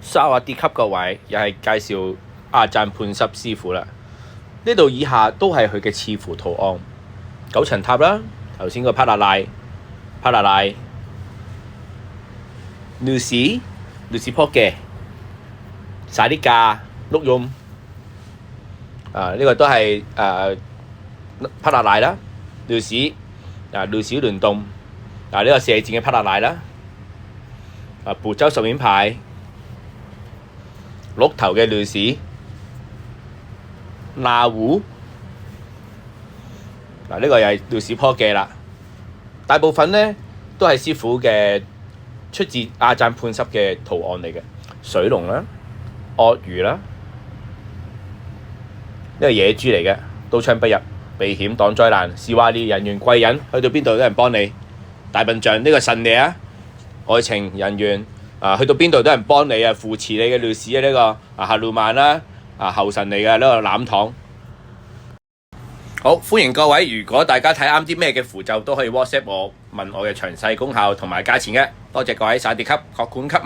沙瓦迪級個位又係介紹阿贊判濕師傅啦。呢度以下都係佢嘅刺符圖案，九層塔啦，頭先個帕納賴、女士坡嘅晒啲架碌用呢個都係帕納賴啦，女士聯動呢個射箭嘅帕納賴啦，蒲州十面牌鹿頭嘅女士那湖呢個又係女士坡嘅啦。大部分呢都係師傅嘅出自阿贊判濕嘅圖案嚟嘅，水龍啦、鱷魚啦，呢個野豬嚟嘅，刀槍不入，避險擋災難，士話你人緣貴人，去到邊度都有人幫你。大笨象呢個神嚟啊，愛情人緣去到邊度都有人幫你啊，扶持你嘅女士啊，呢個夏路曼啦後神嚟嘅，呢個攬糖。好，歡迎各位，如果大家睇啱啲咩嘅符咒，都可以 WhatsApp 我問我嘅詳細功效同埋價錢嘅。多謝各位，沙迪級、確管級。